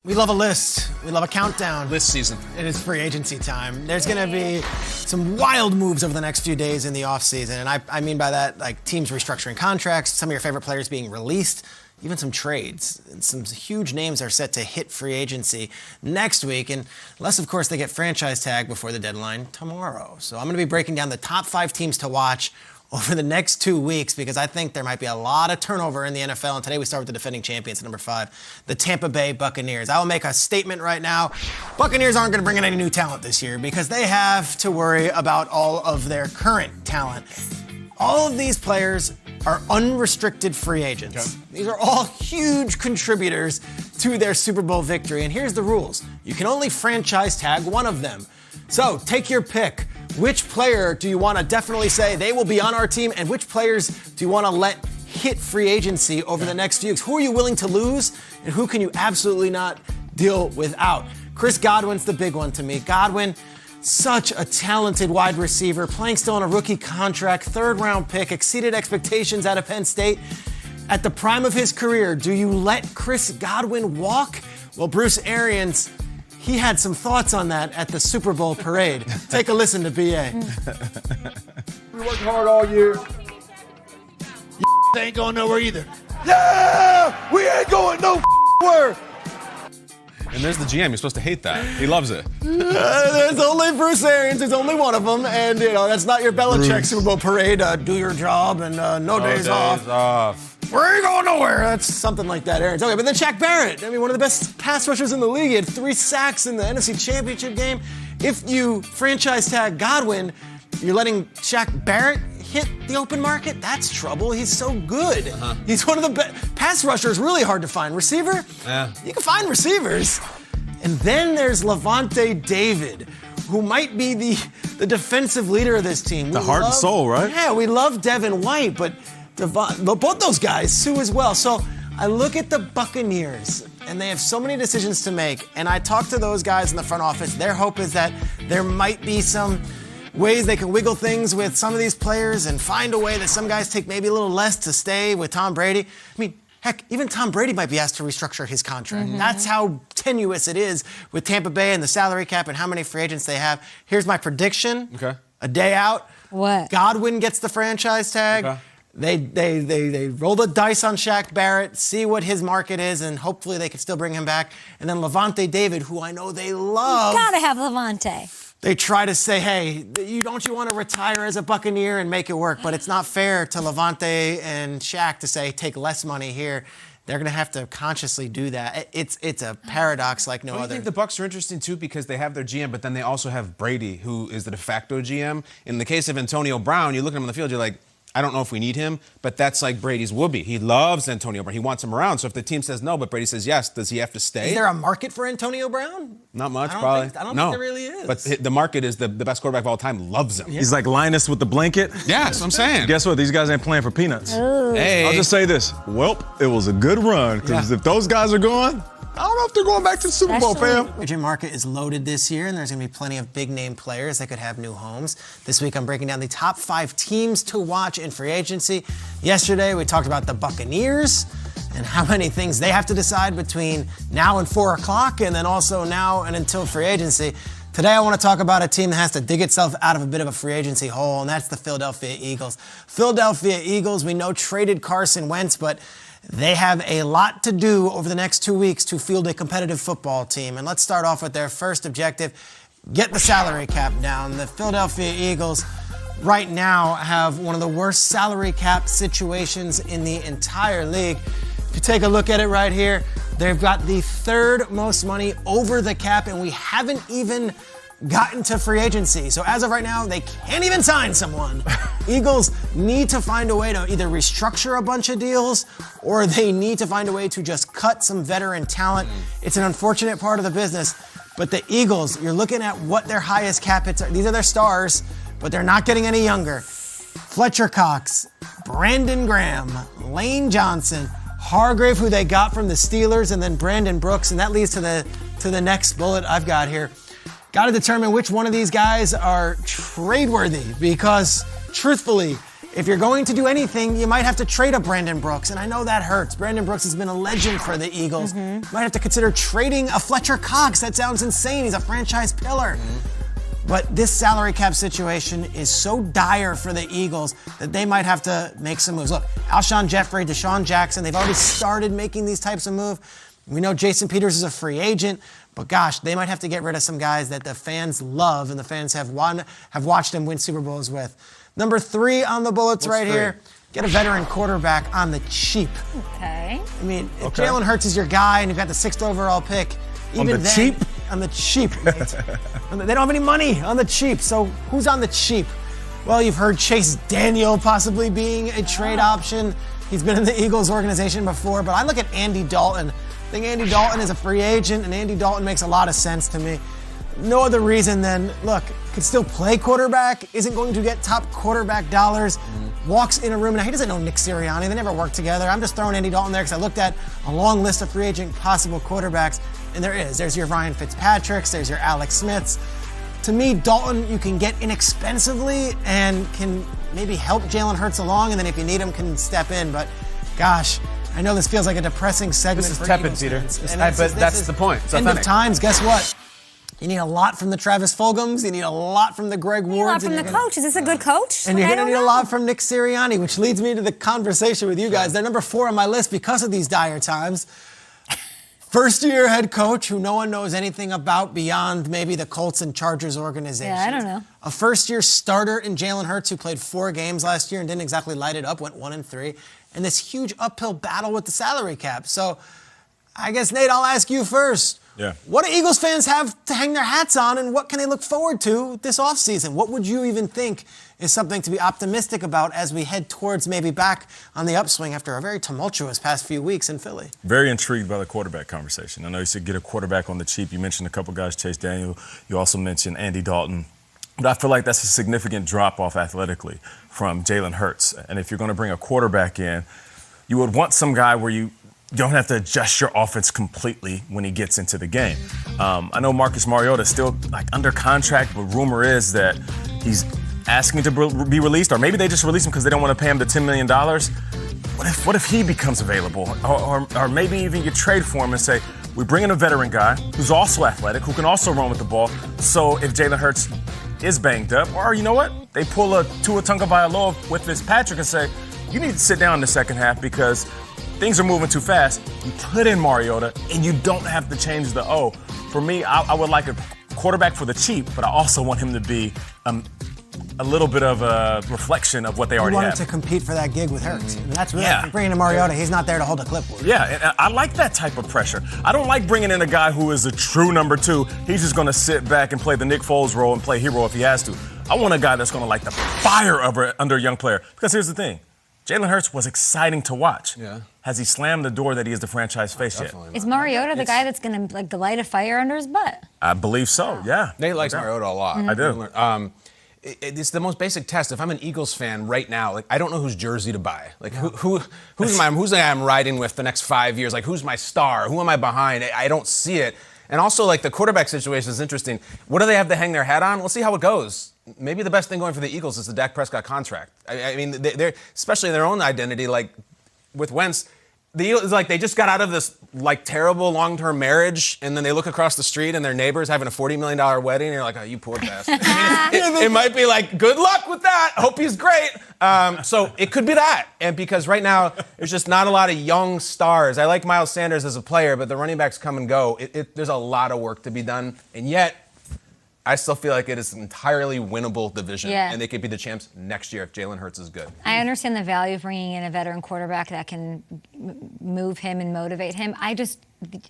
We love a list. We love a countdown. List season. It is free agency time. There's going to be some wild moves over the next few days in the offseason. And I mean by that, like teams restructuring contracts, some of your favorite players being released, even some trades. And some huge names are set to hit free agency next week. And unless, of course, they get franchise tag before the deadline tomorrow. So I'm going to be breaking down the top 5 teams to watch over the next 2 weeks because I think there might be a lot of turnover in the NFL. And today we start with the defending champions at number 5, the Tampa Bay Buccaneers. I will make a statement right now. Buccaneers aren't going to bring in any new talent this year because they have to worry about all of their current talent. All of these players are unrestricted free agents. Okay. These are all huge contributors to their Super Bowl victory. And here's the rules. You can only franchise tag one of them. So take your pick. Which player do you want to definitely say they will be on our team, and which players do you want to let hit free agency over the next few weeks? Who are you willing to lose, and who can you absolutely not deal without? Chris Godwin's the big one to me. Godwin, such a talented wide receiver, playing still on a rookie contract, 3rd-round pick, exceeded expectations out of Penn State. At the prime of his career, do you let Chris Godwin walk? Well, Bruce Arians, he had some thoughts on that at the Super Bowl parade. Take a listen to BA. We worked hard all year. Ain't going nowhere either. Yeah! We ain't going nowhere! And there's the GM. You're supposed to hate that. He loves it. There's only Bruce Arians. There's only one of them. And, that's not your Belichick Super Bowl parade. Do your job and no days off. We ain't going nowhere. That's something like that, Arians. Okay, but then Shaq Barrett. I mean, one of the best pass rushers in the league. He had 3 sacks in the NFC Championship game. If you franchise tag Godwin, you're letting Shaq Barrett hit the open market? That's trouble. He's so good. He's one of the best. Pass rushers, really hard to find. Receiver? Yeah. You can find receivers. And then there's Levante David, who might be the defensive leader of this team. The heart and soul, right? Yeah, we love Devin White, but both those guys, Sue as well. So I look at the Buccaneers, and they have so many decisions to make. And I talk to those guys in the front office. Their hope is that there might be some ways they can wiggle things with some of these players and find a way that some guys take maybe a little less to stay with Tom Brady. I mean, heck, even Tom Brady might be asked to restructure his contract. That's how tenuous it is with Tampa Bay and the salary cap and how many free agents they have. Here's my prediction. Okay. A day out. What? Godwin gets the franchise tag. Okay. They roll the dice on Shaq Barrett, see what his market is, and hopefully they can still bring him back. And then Levante David, who I know they love. You gotta have Levante. They try to say, hey, don't you want to retire as a Buccaneer and make it work? But it's not fair to Levante and Shaq to say, take less money here. They're going to have to consciously do that. It's a paradox like no other. I think the Bucs are interesting, too, because they have their GM, but then they also have Brady, who is the de facto GM. In the case of Antonio Brown, you look at him on the field, you're like, I don't know if we need him, but that's like Brady's whoopee. He loves Antonio Brown. He wants him around. So if the team says no, but Brady says yes, does he have to stay? Is there a market for Antonio Brown? Not much, I don't probably. think there really is. But the market is the best quarterback of all time loves him. Yeah. He's like Linus with the blanket. Yeah, that's what I'm saying. Guess what? These guys ain't playing for peanuts. Ooh. Hey. I'll just say this. Welp, it was a good run, because if those guys are gone, I don't know if they're going back to the Super Bowl, fam. The agent market is loaded this year, and there's going to be plenty of big-name players that could have new homes. This week, I'm breaking down the top 5 teams to watch in free agency. Yesterday, we talked about the Buccaneers and how many things they have to decide between now and 4 o'clock, and then also now and until free agency. Today, I want to talk about a team that has to dig itself out of a bit of a free agency hole, and that's the Philadelphia Eagles. Philadelphia Eagles, we know, traded Carson Wentz, but they have a lot to do over the next 2 weeks to field a competitive football team. And let's start off with their first objective, get the salary cap down. The Philadelphia Eagles right now have one of the worst salary cap situations in the entire league. If you take a look at it right here, they've got the 3rd most money over the cap, and we haven't even gotten to free agency. So as of right now, they can't even sign someone. Eagles need to find a way to either restructure a bunch of deals or they need to find a way to just cut some veteran talent. It's an unfortunate part of the business, but the Eagles, you're looking at what their highest cap hits are. These are their stars, but they're not getting any younger. Fletcher Cox, Brandon Graham, Lane Johnson, Hargrave, who they got from the Steelers, and then Brandon Brooks, and that leads to the next bullet I've got here. Got to determine which one of these guys are trade-worthy because, truthfully, if you're going to do anything, you might have to trade up Brandon Brooks, and I know that hurts. Brandon Brooks has been a legend for the Eagles. Might have to consider trading a Fletcher Cox. That sounds insane. He's a franchise pillar. But this salary cap situation is so dire for the Eagles that they might have to make some moves. Look, Alshon Jeffrey, Deshaun Jackson, they've already started making these types of moves. We know Jason Peters is a free agent, but gosh, they might have to get rid of some guys that the fans love and the fans have watched them win Super Bowls with. Number 3 on the bullets here. Get a veteran quarterback on the cheap. Okay. I mean, if Jalen Hurts is your guy and you've got the 6th overall pick, even on the cheap? On the cheap, mate. They don't have any money on the cheap, so who's on the cheap? Well, you've heard Chase Daniel possibly being a trade option. He's been in the Eagles organization before, but I look at Andy Dalton. I think Andy Dalton is a free agent, and Andy Dalton makes a lot of sense to me. No other reason than, look, could still play quarterback, isn't going to get top quarterback dollars, walks in a room. Now, he doesn't know Nick Sirianni. They never worked together. I'm just throwing Andy Dalton there because I looked at a long list of free agent possible quarterbacks, and there's your Ryan Fitzpatricks, there's your Alex Smiths. To me, Dalton, you can get inexpensively and can maybe help Jalen Hurts along, and then if you need him, can step in. But, gosh, I know this feels like a depressing segment. This is for tepid, Eagles Peter. fans. But that's the point. It's End of authentic. times, guess what? You need a lot from the Travis Fulghams. You need a lot from the Greg Wards. A lot from the coach. Is this a good coach? And you're I going to don't need a know. lot from Nick Sirianni, which leads me to the conversation with you guys. They're number 4 on my list because of these dire times. First-year head coach who no one knows anything about beyond maybe the Colts and Chargers organization. Yeah, I don't know. A first-year starter in Jalen Hurts who played 4 games last year and didn't exactly light it up, went 1-3. And this huge uphill battle with the salary cap. So I guess, Nate, I'll ask you first. Yeah. What do Eagles fans have to hang their hats on, and what can they look forward to this offseason? What would you even think is something to be optimistic about as we head towards maybe back on the upswing after a very tumultuous past few weeks in Philly? Very intrigued by the quarterback conversation. I know you said get a quarterback on the cheap. You mentioned a couple guys, Chase Daniel. You also mentioned Andy Dalton. But I feel like that's a significant drop-off athletically from Jalen Hurts. And if you're going to bring a quarterback in, you would want some guy where you don't have to adjust your offense completely when he gets into the game. I know Marcus Mariota is still under contract, but rumor is that he's asking to be released, or maybe they just release him because they don't want to pay him the $10 million. What if he becomes available? Or maybe even you trade for him and say, we bring in a veteran guy who's also athletic, who can also run with the ball. So if Jalen Hurts is banged up, or you know what? They pull a Tua Tagovailoa with Fitzpatrick and say, you need to sit down in the second half because things are moving too fast. You put in Mariota, and you don't have to change the O. For me, I would like a quarterback for the cheap, but I also want him to be a little bit of a reflection of what they already You want have. him to compete for that gig with Hurts. And that's really, Yeah. if you're bringing in Mariota, he's not there to hold a clipboard. Yeah, and I like that type of pressure. I don't like bringing in a guy who is a true number 2. He's just going to sit back and play the Nick Foles role and play hero if he has to. I want a guy that's going to light the fire under a young player. Because here's the thing. Jalen Hurts was exciting to watch. Yeah. Has he slammed the door that he is the franchise face yet? Is Mariota the guy that's going to light a fire under his butt? I believe so, yeah. Nate likes Mariota a lot. I do. It's the most basic test. If I'm an Eagles fan right now, I don't know whose jersey to buy. Who's the guy I'm riding with the next 5 years? Who's my star? Who am I behind? I don't see it. And also, the quarterback situation is interesting. What do they have to hang their hat on? We'll see how it goes. Maybe the best thing going for the Eagles is the Dak Prescott contract. I mean, they're especially in their own identity, with Wentz. The Eagles, they just got out of this terrible long-term marriage, and then they look across the street and their neighbor's having a $40 million wedding, and you're like, oh, you poor bastard. It might be good luck with that. Hope he's great. So it could be that. And because right now there's just not a lot of young stars. I like Miles Sanders as a player, but the running backs come and go. There's a lot of work to be done, and yet I still feel like it is an entirely winnable division, and they could be the champs next year if Jalen Hurts is good. I understand the value of bringing in a veteran quarterback that can move him and motivate him.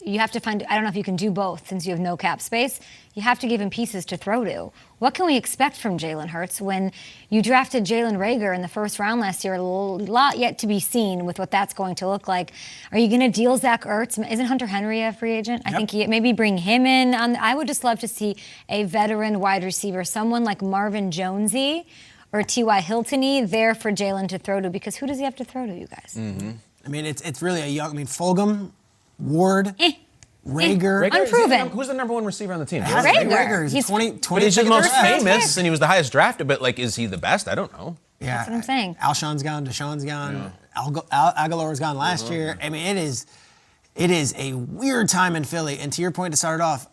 You have to find, I don't know if you can do both since you have no cap space. You have to give him pieces to throw to. What can we expect from Jalen Hurts when you drafted Jalen Reagor in the first round last year? A lot yet to be seen with what that's going to look like. Are you going to deal Zach Ertz? Isn't Hunter Henry a free agent? I think maybe bring him in. I would just love to see a veteran wide receiver, someone like Marvin Jonesy or T.Y. Hilton-y there for Jalen to throw to, because who does he have to throw to, you guys? Mm-hmm. I mean, it's really a young, Fulgham, Ward, Reagor. Unproven. Who's the number 1 receiver on the team? Reagor. He's 20 But he's the most first round famous, pick. and he was the highest drafted, but is he the best? I don't know. Yeah, That's what I'm saying. Alshon's gone, Deshaun's gone, Aguilar's gone last year. I mean, it is a weird time in Philly. And to your point to start it off,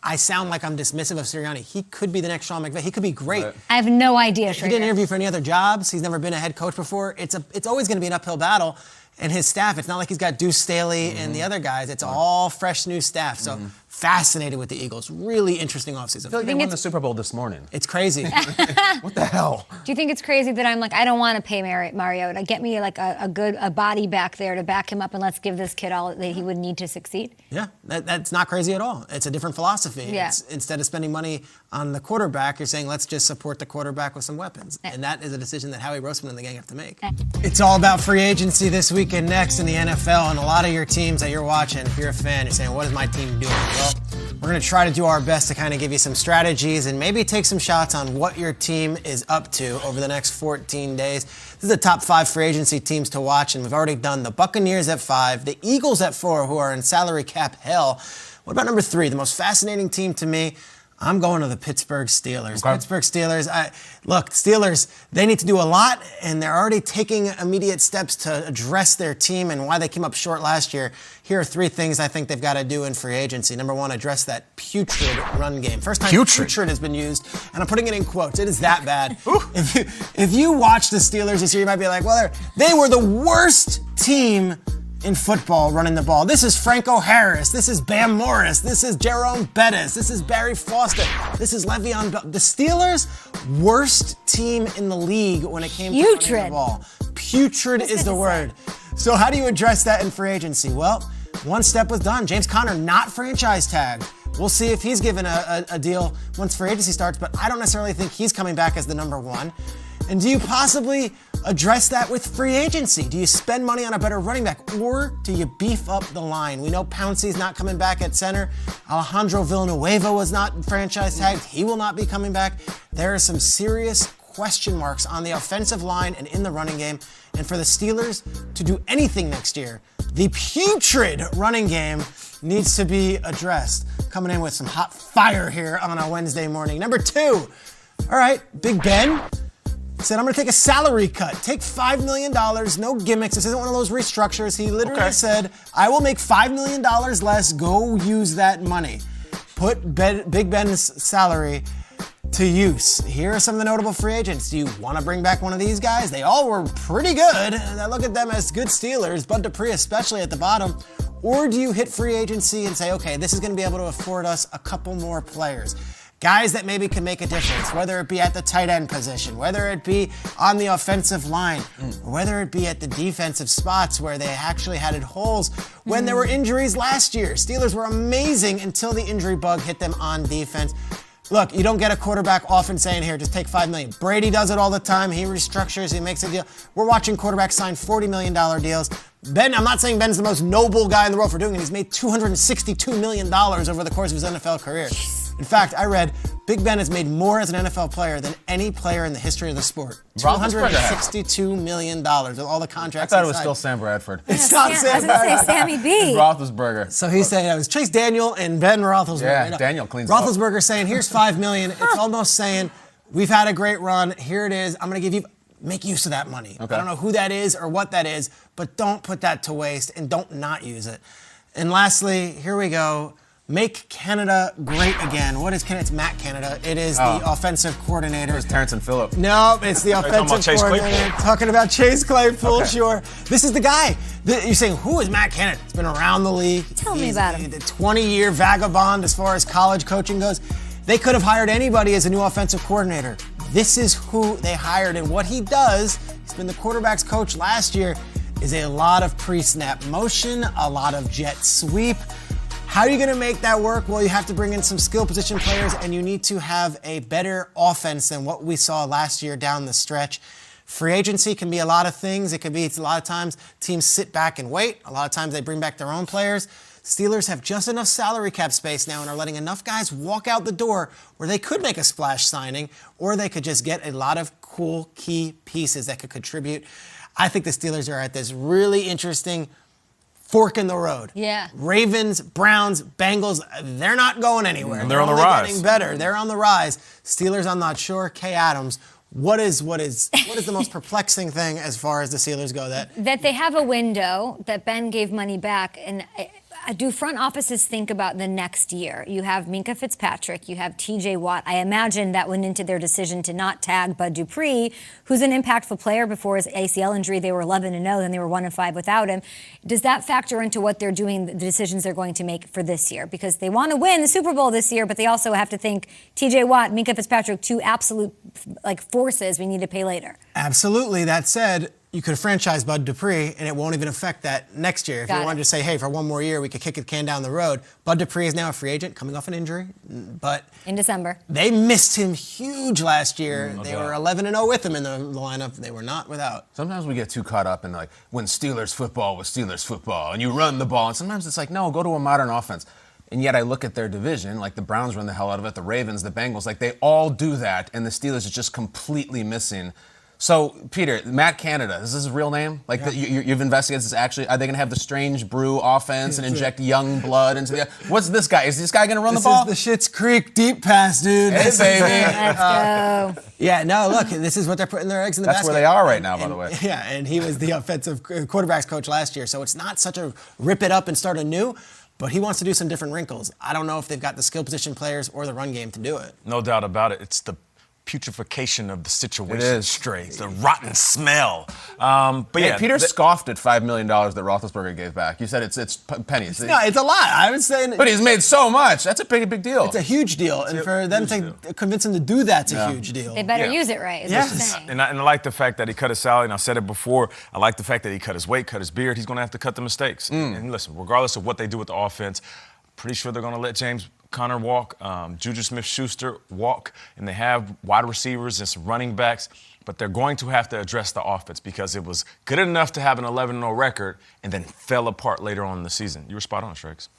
I sound like I'm dismissive of Sirianni. He could be the next Sean McVay. He could be great. Right. I have no idea. He didn't interview for any other jobs. He's never been a head coach before. It's always going to be an uphill battle. And his staff, it's not like he's got Deuce Staley and the other guys. It's all fresh new staff. So fascinated with the Eagles. Really interesting offseason. I feel like they won the Super Bowl this morning. It's crazy. What the hell? Do you think it's crazy that I'm like, I don't want to pay Mariota? Get me like a body back there to back him up, and let's give this kid all that he would need to succeed? Yeah, that's not crazy at all. It's a different philosophy. Yeah. Instead of spending money on the quarterback, you're saying let's just support the quarterback with some weapons. And that is a decision that Howie Roseman and the gang have to make. It's all about free agency this week and next in the NFL, and a lot of your teams that you're watching, if you're a fan, you're saying, what is my team doing? Well, we're going to try to do our best to kind of give you some strategies and maybe take some shots on what your team is up to over the next 14 days. This is the top 5 free agency teams to watch, and we've already done the Buccaneers at 5, the Eagles at 4, who are in salary cap hell. What about number 3, the most fascinating team to me? I'm going to the Pittsburgh Steelers. Okay. Pittsburgh Steelers, Steelers, they need to do a lot, and they're already taking immediate steps to address their team and why they came up short last year. Here are 3 things I think they've got to do in free agency. Number 1, address that putrid run game. First time putrid has been used, and I'm putting it in quotes. It is that bad. If you watch the Steelers this year, you might be like, well, they were the worst team in football running the ball. This is Franco Harris. This is Bam Morris. This is Jerome Bettis. This is Barry Foster. This is Le'Veon Bell. The Steelers, worst team in the league when it came to running the ball. Putrid is the word. So how do you address that in free agency? Well, one step was done. James Conner not franchise tagged. We'll see if he's given a deal once free agency starts, but I don't necessarily think he's coming back as the number 1. And do you possibly address that with free agency? Do you spend money on a better running back, or do you beef up the line? We know Pouncey's not coming back at center. Alejandro Villanueva was not franchise tagged. He will not be coming back. There are some serious question marks on the offensive line and in the running game. And for the Steelers to do anything next year, the putrid running game needs to be addressed. Coming in with some hot fire here on a Wednesday morning. Number 2, all right, Big Ben said, I'm going to take a salary cut. Take $5 million, no gimmicks. This isn't one of those restructures. He literally said, I will make $5 million less. Go use that money. Put Big Ben's salary to use. Here are some of the notable free agents. Do you want to bring back one of these guys? They all were pretty good. I look at them as good Steelers, Bud Dupree especially at the bottom. Or do you hit free agency and say, okay, this is going to be able to afford us a couple more players? Guys that maybe can make a difference, whether it be at the tight end position, whether it be on the offensive line, or whether it be at the defensive spots where they actually had holes when there were injuries last year. Steelers were amazing until the injury bug hit them on defense. Look, you don't get a quarterback often saying, here, just take $5 million. Brady does it all the time. He restructures, he makes a deal. We're watching quarterbacks sign $40 million deals. Ben, I'm not saying Ben's the most noble guy in the world for doing it. He's made $262 million over the course of his NFL career. In fact, I read Big Ben has made more as an NFL player than any player in the history of the sport. $262 million with all the I contracts. thought it was still Sam Bradford. It's not Sam I was going to say Bradford. Sammy B. Roethlisberger. So he's saying it was Chase Daniel and Ben Roethlisberger. Yeah, Daniel cleans it up. Roethlisberger saying, here's $5 million. It's almost saying, we've had a great run. Here it is. I'm going to give you, make use of that money. Okay. I don't know who that is or what that is, but don't put that to waste and don't not use it. And lastly, here we go. Make Canada great again. What is Canada? It's Matt Canada. It is the offensive coordinator. It's Terrence and Phillip. No, it's the talking about offensive Chase coordinator. Claypool. Talking about Chase Claypool, Okay. sure. This is the guy. You're saying, who is Matt Canada? He's been around the league. Tell me about him. The 20-year vagabond as far as college coaching goes. They could have hired anybody as a new offensive coordinator. This is who they hired, and what he does, he's been the quarterback's coach last year, is a lot of pre-snap motion, a lot of jet sweep. How are you going to make that work? Well, you have to bring in some skill position players, and you need to have a better offense than what we saw last year down the stretch. Free agency can be a lot of things. It could be, it's a lot of times teams sit back and wait. A lot of times they bring back their own players. Steelers have just enough salary cap space now and are letting enough guys walk out the door where they could make a splash signing, or they could just get a lot of cool key pieces that could contribute. I think the Steelers are at this really interesting fork in the road. Yeah. Ravens, Browns, Bengals, they're not going anywhere. And they're on the only rise. Getting better. They're on the rise. Steelers, I'm not sure. Kay Adams, what is the most perplexing thing as far as the Steelers go? That they have a window that Ben gave money back, and do front offices think about the next year? You have Minkah Fitzpatrick, you have TJ Watt. I imagine that went into their decision to not tag Bud Dupree, who's an impactful player. Before his ACL injury, they were 11-0, then they were 1-5 without him. Does that factor into what they're doing, the decisions they're going to make for this year? Because they want to win the Super Bowl this year, but they also have to think TJ Watt, Minkah Fitzpatrick, two absolute forces we need to pay later. Absolutely. That said, you could franchise Bud Dupree, and it won't even affect that next year. If you wanted to say, hey, for one more year, we could kick the can down the road. Bud Dupree is now a free agent, coming off an injury, but in December. They missed him huge last year. They were 11-0 with him in the lineup. They were not without. Sometimes we get too caught up in when Steelers football was Steelers football, and you run the ball, and sometimes it's no, go to a modern offense. And yet I look at their division, the Browns run the hell out of it, the Ravens, the Bengals, they all do that, and the Steelers are just completely missing. So, Peter, Matt Canada, is this his real name? You've investigated this actually? Are they going to have the strange brew offense and inject young blood into the... What's this guy? Is this guy going to run the ball? This is the Schitt's Creek deep pass, dude. Hey, baby. Let's go. Yeah, no, look, this is what they're putting their eggs in the basket. That's where they are right now, by the way. Yeah, and he was the offensive quarterbacks coach last year, so it's not such a rip it up and start anew, but he wants to do some different wrinkles. I don't know if they've got the skill position players or the run game to do it. No doubt about it. It's the putrefaction of the situation straight. It's the rotten smell. Peter scoffed at $5 million that Roethlisberger gave back. You said it's pennies. No, it's a lot. I was saying... But he's made so much. That's a big deal. It's a huge deal. And for them to convince him to do that's a huge deal. They better use it right, is what you're saying. And I like the fact that he cut his salary, and I've said it before, I like the fact that he cut his weight, cut his beard. He's going to have to cut the mistakes. And listen, regardless of what they do with the offense, pretty sure they're going to let James Conner walk, Juju Smith-Schuster walk, and they have wide receivers and some running backs, but they're going to have to address the offense because it was good enough to have an 11-0 record and then fell apart later on in the season. You were spot on, Shregs.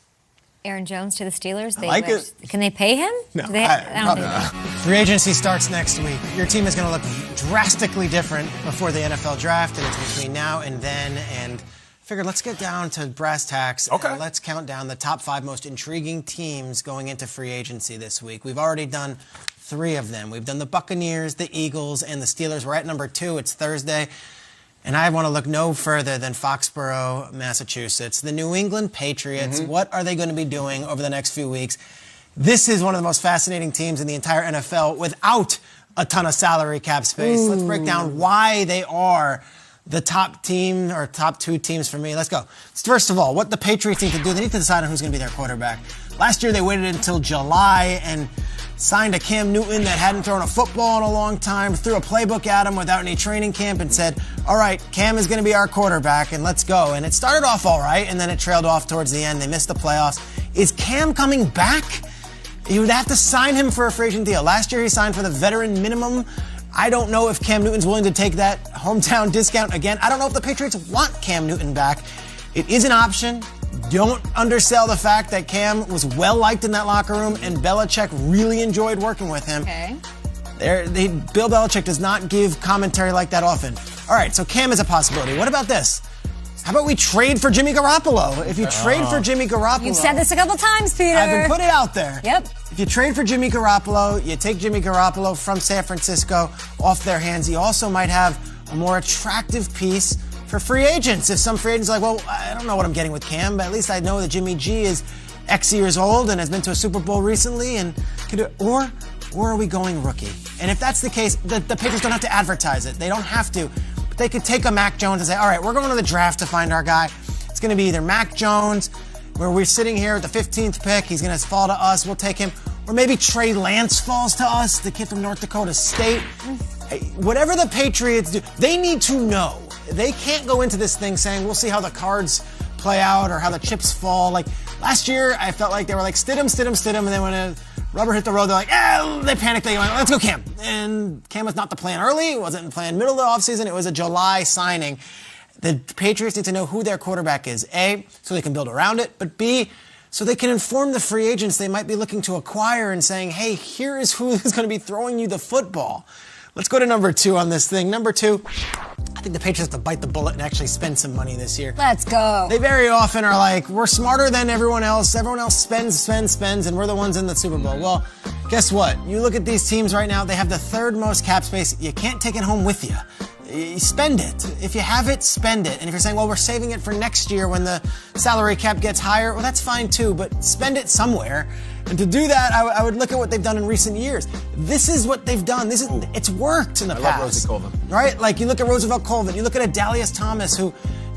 Aaron Jones to the Steelers. I like it. Can they pay him? No, I don't think so. Free agency starts next week. Your team is going to look drastically different before the NFL draft, and it's between now and then, and figured let's get down to brass tacks. Okay. And let's count down the top 5 most intriguing teams going into free agency this week. We've already done 3 of them. We've done the Buccaneers, the Eagles, and the Steelers. We're at number 2. It's Thursday. And I want to look no further than Foxborough, Massachusetts. The New England Patriots. What are they going to be doing over the next few weeks? This is one of the most fascinating teams in the entire NFL without a ton of salary cap space. Let's break down why they are the top team, or top 2 teams for me. Let's go. First of all, what the Patriots need to do, they need to decide on who's going to be their quarterback. Last year, they waited until July and signed a Cam Newton that hadn't thrown a football in a long time, threw a playbook at him without any training camp and said, all right, Cam is going to be our quarterback and let's go. And it started off all right, and then it trailed off towards the end. They missed the playoffs. Is Cam coming back? You would have to sign him for a free agent deal. Last year, he signed for the veteran minimum. I don't know if Cam Newton's willing to take that hometown discount again. I don't know if the Patriots want Cam Newton back. It is an option. Don't undersell the fact that Cam was well-liked in that locker room, and Belichick really enjoyed working with him. Okay. Bill Belichick does not give commentary like that often. All right, so Cam is a possibility. What about this? How about we trade for Jimmy Garoppolo? If you trade for Jimmy Garoppolo... You've said this a couple times, Peter. I've been putting it out there. Yep. If you trade for Jimmy Garoppolo, you take Jimmy Garoppolo from San Francisco off their hands, you also might have a more attractive piece for free agents. If some free agents are like, well, I don't know what I'm getting with Cam, but at least I know that Jimmy G is X years old and has been to a Super Bowl recently, and or are we going rookie? And if that's the case, the Patriots don't have to advertise it. They don't have to. But they could take a Mac Jones and say, all right, we're going to the draft to find our guy. It's going to be either Mac Jones, where we're sitting here at the 15th pick, he's going to fall to us, we'll take him. Or maybe Trey Lance falls to us, the kid from North Dakota State. Whatever the Patriots do, they need to know. They can't go into this thing saying, we'll see how the cards play out or how the chips fall. Like, last year, I felt like they were like, Stidham, and then when a rubber hit the road, they're like, they panicked, they went, let's go Cam. And Cam was not the plan early, it wasn't the plan middle of the offseason, it was a July signing. The Patriots need to know who their quarterback is, A, so they can build around it, but B, so they can inform the free agents they might be looking to acquire and saying, hey, here is who is going to be throwing you the football. Let's go to number 2 on this thing. Number 2, I think the Patriots have to bite the bullet and actually spend some money this year. Let's go. They very often are like, we're smarter than everyone else. Everyone else spends, and we're the ones in the Super Bowl. Well, guess what? You look at these teams right now, they have the 3rd most cap space. You can't take it home with you. You spend it. If you have it, spend it. And if you're saying, well, we're saving it for next year when the salary cap gets higher, well, that's fine too, but spend it somewhere. And to do that, I would look at what they've done in recent years. This is what they've done. It's worked in the past. I love Rosie Colvin. Right? Like you look at Roosevelt Colvin, you look at Adalius Thomas, who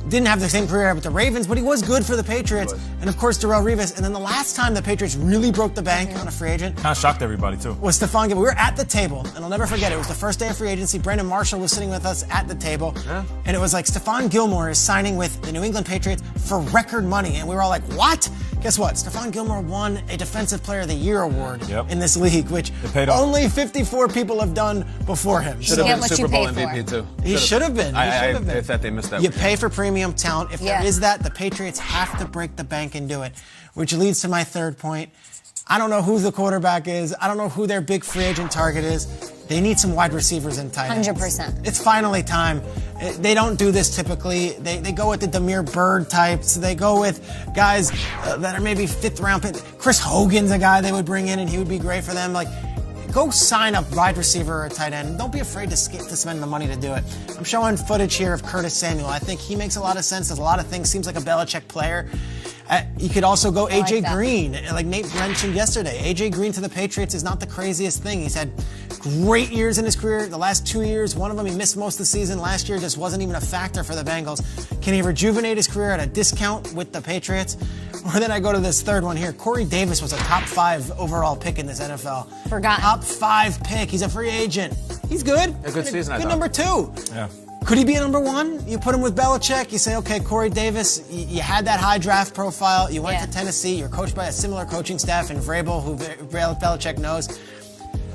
didn't have the same career with the Ravens, but he was good for the Patriots. And of course, Darrelle Revis. And then the last time the Patriots really broke the bank on a free agent Kind of shocked everybody, too. was Stephon Gilmore. We were at the table, and I'll never forget it. It was the first day of free agency. Brandon Marshall was sitting with us at the table. Yeah. And it was like Stephon Gilmore is signing with the New England Patriots for record money. And we were all like, what? Guess what? Stephon Gilmore won a Defensive Player of the Year award in this league, which only 54 people have done before him. Should have been Super Bowl MVP, too. He should have been. I thought they missed that. You pay for premium talent. If there is that, the Patriots have to break the bank and do it, which leads to my 3rd point. I don't know who the quarterback is. I don't know who their big free agent target is. They need some wide receivers and tight ends. 100%. It's finally time. They don't do this typically. They go with the Damiere Byrd types. They go with guys that are maybe 5th round pick. Chris Hogan's a guy they would bring in, and he would be great for them. Like, go sign a wide receiver or a tight end. Don't be afraid to spend the money to do it. I'm showing footage here of Curtis Samuel. I think he makes a lot of sense. Does a lot of things. Seems like a Belichick player. You could also go A.J. Green, like Nate mentioned yesterday. A.J. Green to the Patriots is not the craziest thing. He's had great years in his career. The last 2 years, one of them he missed most of the season. Last year just wasn't even a factor for the Bengals. Can he rejuvenate his career at a discount with the Patriots? Or then I go to this 3rd one here. Corey Davis was a top 5 overall pick in this NFL. Forgotten. Top 5 pick. He's a free agent. He's good. A good season, I Good thought. number 2. Yeah. Could he be a number 1? You put him with Belichick. You say, okay, Corey Davis, you had that high draft profile. You went to Tennessee. You're coached by a similar coaching staff in Vrabel, who Belichick knows.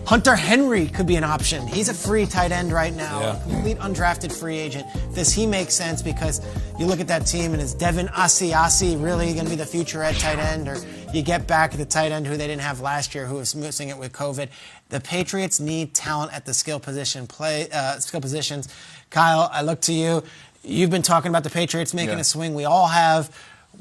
Hunter Henry could be an option. He's a free tight end right now, a complete undrafted free agent. Does he make sense? Because you look at that team, and is Devin Asiasi really going to be the future at tight end? Or you get back the tight end who they didn't have last year, who was missing it with COVID. The Patriots need talent at the skill positions. Kyle, I look to you. You've been talking about the Patriots making a swing. We all have.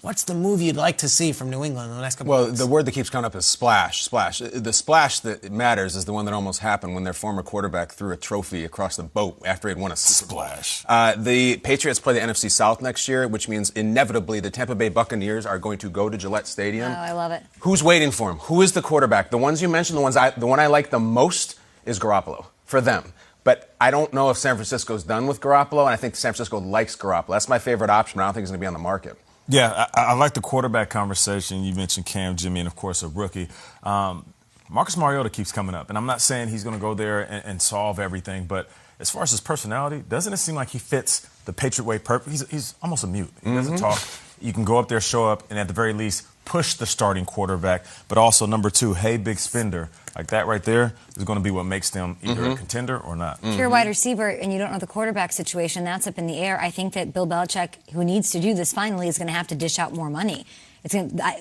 What's the move you'd like to see from New England in the next couple of months? The word that keeps coming up is splash. Splash. The splash that matters is the one that almost happened when their former quarterback threw a trophy across the boat after he'd won a Super Bowl. Splash. The Patriots play the NFC South next year, which means inevitably the Tampa Bay Buccaneers are going to go to Gillette Stadium. Oh, I love it. Who's waiting for him? Who is the quarterback? The ones you mentioned, the one I like the most is Garoppolo for them. But I don't know if San Francisco's done with Garoppolo, and I think San Francisco likes Garoppolo. That's my favorite option, but I don't think he's going to be on the market. Yeah, I like the quarterback conversation. You mentioned Cam, Jimmy, and, of course, a rookie. Marcus Mariota keeps coming up, and I'm not saying he's going to go there and solve everything, but as far as his personality, doesn't it seem like he fits the Patriot way perfect? He's almost a mute. He doesn't talk. You can go up there, show up, and at the very least, push the starting quarterback, but also number 2, hey, big spender. Like that right there is going to be what makes them either a contender or not. If you're a wide receiver and you don't know the quarterback situation, that's up in the air. I think that Bill Belichick, who needs to do this finally, is going to have to dish out more money.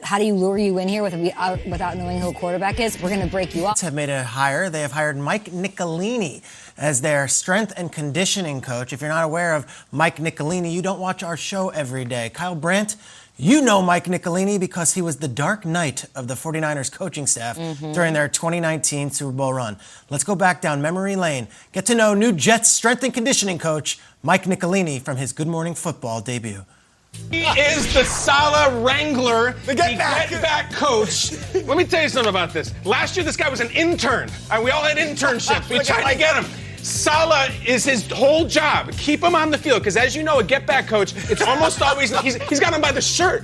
How do you lure you in here without knowing who a quarterback is? We're going to break you off. Have made a hire. They have hired Mike Nicolini as their strength and conditioning coach. If you're not aware of Mike Nicolini, you don't watch our show every day. Kyle Brandt, you know Mike Nicolini because he was the dark knight of the 49ers coaching staff during their 2019 Super Bowl run. Let's go back down memory lane. Get to know new Jets strength and conditioning coach Mike Nicolini from his Good Morning Football debut. He is the Saleh Wrangler, the get back coach. Let me tell you something about this. Last year, this guy was an intern. We all had internships. We tried to get him. Saleh is his whole job. Keep him on the field, because as you know, a get-back coach, it's almost always, he's got him by the shirt.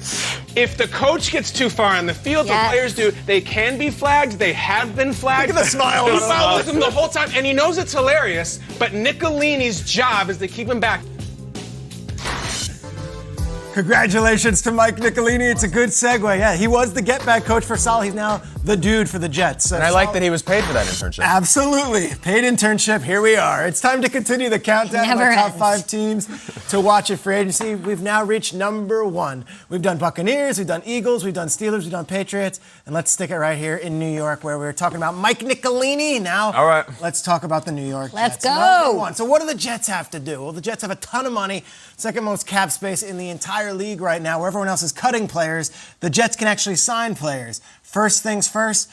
If the coach gets too far on the field, the players do, they can be flagged. They have been flagged. Look at the smile. He follows him the whole time, and he knows it's hilarious, but Nicolini's job is to keep him back. Congratulations to Mike Nicolini. It's a good segue. Yeah, he was the get-back coach for Saleh. He's now the dude for the Jets. And I like that he was paid for that internship. Absolutely. Paid internship. Here we are. It's time to continue the countdown of our top 5 teams to watch at free agency. We've now reached number 1. We've done Buccaneers, we've done Eagles, we've done Steelers, we've done Patriots, and let's stick it right here in New York where we're talking about Mike Nicolini. Now, all right, let's talk about the New York Let's Jets. go. Number 1. So what do the Jets have to do? Well, the Jets have a ton of money, second most cap space in the entire league right now, where everyone else is cutting players. The Jets can actually sign players. First things first,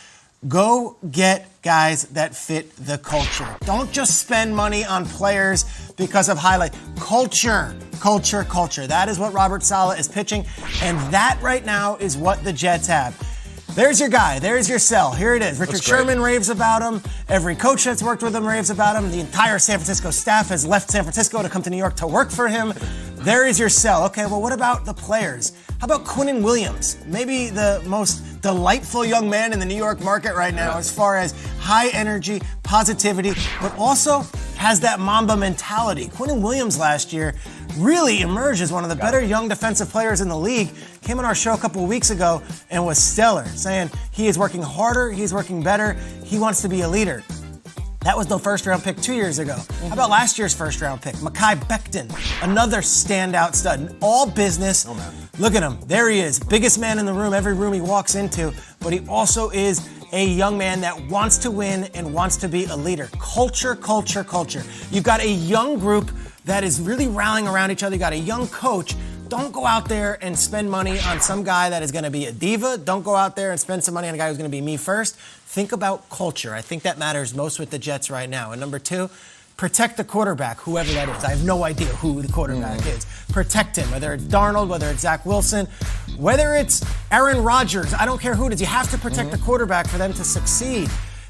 go get guys that fit the culture. Don't just spend money on players because of highlight. Culture, culture, culture. That is what Robert Saleh is pitching, and that right now is what the Jets have. There's your guy. There's your sell. Here it is. Richard Sherman raves about him. Every coach that's worked with him raves about him. The entire San Francisco staff has left San Francisco to come to New York to work for him. There is your sell. Okay, well, what about the players? How about Quinnen Williams? Maybe the most delightful young man in the New York market right now as far as high energy, positivity, but also has that Mamba mentality. Quinnen Williams last year really emerged as one of the better young defensive players in the league. Came on our show a couple of weeks ago and was stellar, saying he is working harder, he's working better, he wants to be a leader. That was the first-round pick 2 years ago. How about last year's first-round pick? Mekhi Becton, another standout stud. All business. Oh, man. Look at him. There he is. Biggest man in the room, every room he walks into. But he also is a young man that wants to win and wants to be a leader. Culture, culture, culture. You've got a young group that is really rallying around each other. You got a young coach. Don't go out there and spend money on some guy that is going to be a diva. Don't go out there and spend some money on a guy who's going to be me first. Think about culture. I think that matters most with the Jets right now. And number 2, protect the quarterback, whoever that is. I have no idea who the quarterback is. Protect him, whether it's Darnold, whether it's Zach Wilson, whether it's Aaron Rodgers. I don't care who it is. You have to protect the quarterback for them to succeed.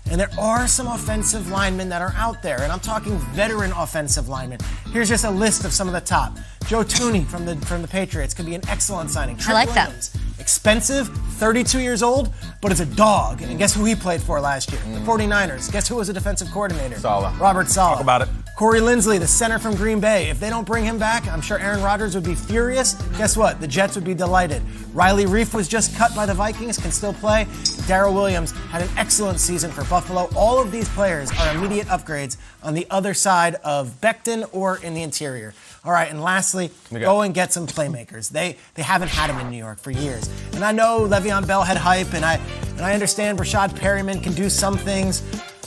And there are some offensive linemen that are out there, and I'm talking veteran offensive linemen. Here's just a list of some of the top. Joe Tooney from the Patriots could be an excellent signing. I like Williams, that. Expensive, 32 years old, but is a dog. And guess who he played for last year? The 49ers. Guess who was a defensive coordinator? Saleh. Robert Saleh. Talk about it. Corey Linsley, the center from Green Bay. If they don't bring him back, I'm sure Aaron Rodgers would be furious. Guess what? The Jets would be delighted. Riley Reif was just cut by the Vikings, can still play. Darrell Williams had an excellent season for Buffalo. All of these players are immediate upgrades on the other side of Becton or in the interior. All right, and lastly, go and get some playmakers. They haven't had them in New York for years. And I know Le'Veon Bell had hype, and I understand Rashad Perryman can do some things.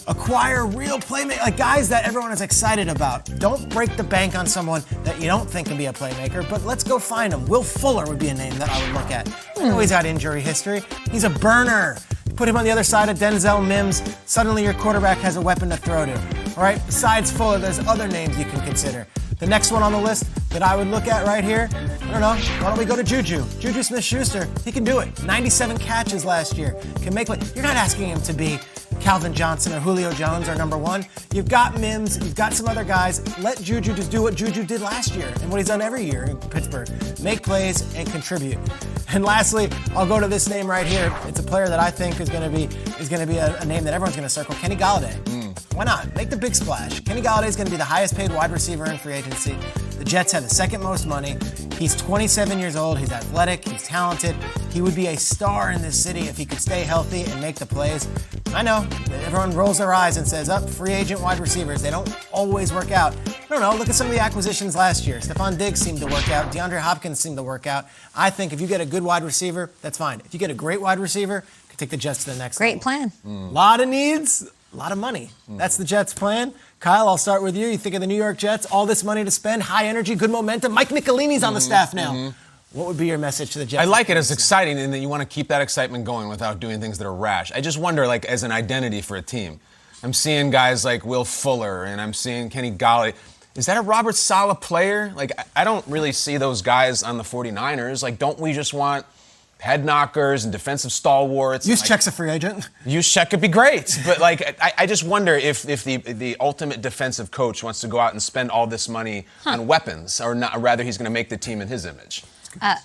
Acquire real playmakers, like guys that everyone is excited about. Don't break the bank on someone that you don't think can be a playmaker, but let's go find them. Will Fuller would be a name that I would look at. I know he's got injury history. He's a burner. Put him on the other side of Denzel Mims. Suddenly your quarterback has a weapon to throw to. All right, besides Fuller, there's other names you can consider. The next one on the list that I would look at right here, I don't know, why don't we go to Juju? Juju Smith-Schuster, he can do it. 97 catches last year. Can make play. You're not asking him to be Calvin Johnson or Julio Jones or number 1. You've got Mims, you've got some other guys. Let Juju just do what Juju did last year and what he's done every year in Pittsburgh. Make plays and contribute. And lastly, I'll go to this name right here. It's a player that I think is going to be a name that everyone's going to circle, Kenny Golladay. Why not? Make the big splash. Kenny Golladay is going to be the highest paid wide receiver in free agency. The Jets have the second most money. He's 27 years old. He's athletic. He's talented. He would be a star in this city if he could stay healthy and make the plays. I know everyone rolls their eyes and says, free agent wide receivers. They don't always work out. I don't know. Look at some of the acquisitions last year. Stephon Diggs seemed to work out. DeAndre Hopkins seemed to work out. I think if you get a good wide receiver, that's fine. If you get a great wide receiver, you can take the Jets to the next level. Great plan. A lot of needs, a lot of money. That's the Jets' plan. Kyle, I'll start with you. You think of the New York Jets, all this money to spend, high energy, good momentum. Mike Nicolini's on the staff now. What would be your message to the Jets? I like it. It's exciting, and that you want to keep that excitement going without doing things that are rash. I just wonder, like, as an identity for a team, I'm seeing guys like Will Fuller, and I'm seeing Kenny Golladay. Is that a Robert Saleh player? Like, I don't really see those guys on the 49ers. Like, don't we just want head knockers and defensive stalwarts? Juszczyk's a free agent. Juszczyk could be great, but like I just wonder if the ultimate defensive coach wants to go out and spend all this money on weapons, or not, or rather he's going to make the team in his image.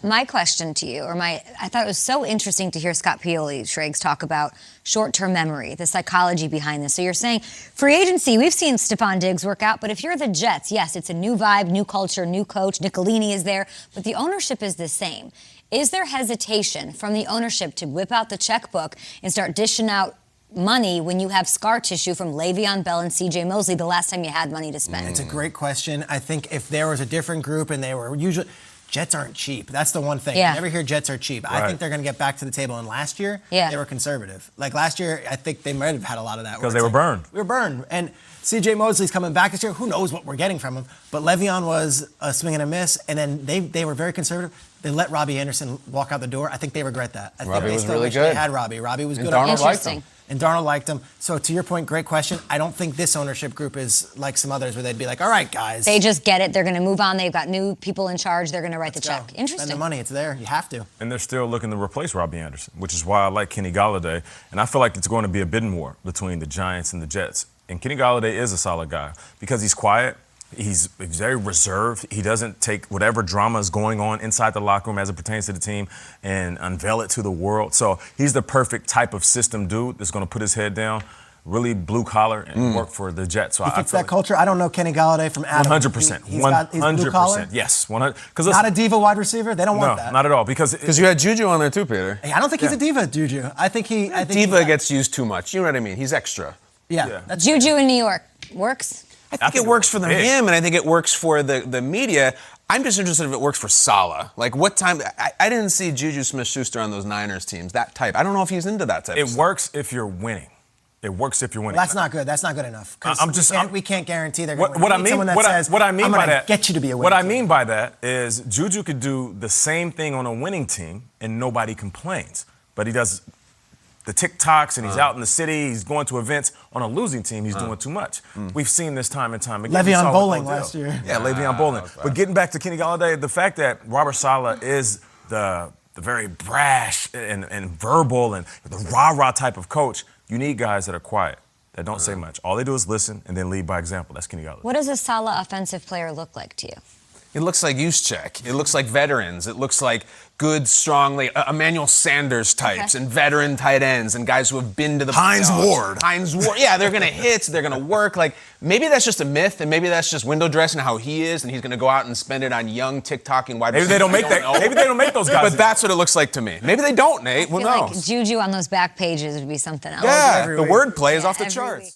My question to you, I thought it was so interesting to hear Scott Pioli, Schrags, talk about short-term memory, the psychology behind this. So you're saying free agency, we've seen Stephon Diggs work out, but if you're the Jets, yes, it's a new vibe, new culture, new coach, Nicolini is there, but the ownership is the same. Is there hesitation from the ownership to whip out the checkbook and start dishing out money when you have scar tissue from Le'Veon Bell and C.J. Mosley the last time you had money to spend? It's a great question. I think if there was a different group and they were usually... Jets aren't cheap. That's the one thing. Yeah. You never hear Jets are cheap. Right. I think they're going to get back to the table. And last year, they were conservative. Like last year, I think they might have had a lot of that. Because they were burned. We were burned. And C.J. Mosley's coming back this year. Who knows what we're getting from him? But Le'Veon was a swing and a miss. And then they were very conservative. They let Robbie Anderson walk out the door. I think they regret that. I think Robbie they was still really wish good. They had Robbie. Robbie was And good. Darnold liked him. And Darnold liked him. So to your point, great question. I don't think this ownership group is like some others where they'd be like, all right, guys. They just get it. They're going to move on. They've got new people in charge. They're going to write the check. Go. Interesting. Spend the money. It's there. You have to. And they're still looking to replace Robbie Anderson, which is why I like Kenny Golladay. And I feel like it's going to be a bidding war between the Giants and the Jets. And Kenny Golladay is a solid guy because he's quiet. He's very reserved. He doesn't take whatever drama is going on inside the locker room as it pertains to the team and unveil it to the world. So he's the perfect type of system dude that's going to put his head down, really blue collar, and work for the Jets. So He fits that culture. I don't know Kenny Galladay from Adam. 100%. He's blue collar. 100%. Yes. 100. Not a diva wide receiver. They don't want that. Not at all. Because you had Juju on there too, Peter. Hey, I don't think he's a diva, Juju. I think Diva gets used too much. You know what I mean? He's extra. Yeah. That's Juju in New York works. I think it works for him, and I think it works for the media. I'm just interested if it works for Saleh. Like, what time? I didn't see Juju Smith-Schuster on those Niners teams, that type. I don't know if he's into that type of it stuff. works if you're winning. It works if you're winning. Well, that's not good. That's not good enough. We can't guarantee they're going to win. What I mean, what I mean by that, get you to be a winner. What I mean by that is Juju could do the same thing on a winning team and nobody complains. But he does the TikToks and he's out in the city. He's going to events. On a losing team, he's doing too much. We've seen this time and time again. Le'Veon Bowling last year. Yeah, Le'Veon Bowling. But getting back to Kenny Galladay, the fact that Robert Saleh is the very brash and verbal and the rah-rah type of coach, you need guys that are quiet, that don't say much. All they do is listen and then lead by example. That's Kenny Galladay. What does a Saleh offensive player look like to you? It looks like Juszczyk. It looks like veterans. It looks like good, strong, like Emmanuel Sanders types and veteran tight ends and guys who have been to the Hines Ward. Yeah, they're going to hit. They're going to work. Like, maybe that's just a myth, and maybe that's just window dressing how he is, and he's going to go out and spend it on young TikToking wide receivers. Maybe they don't make that. Maybe they don't make those guys. But that's what it looks like to me. Maybe they don't, Nate. I feel Who knows? like Juju on those back pages would be something else. Yeah, the week. wordplay is off the every charts. week.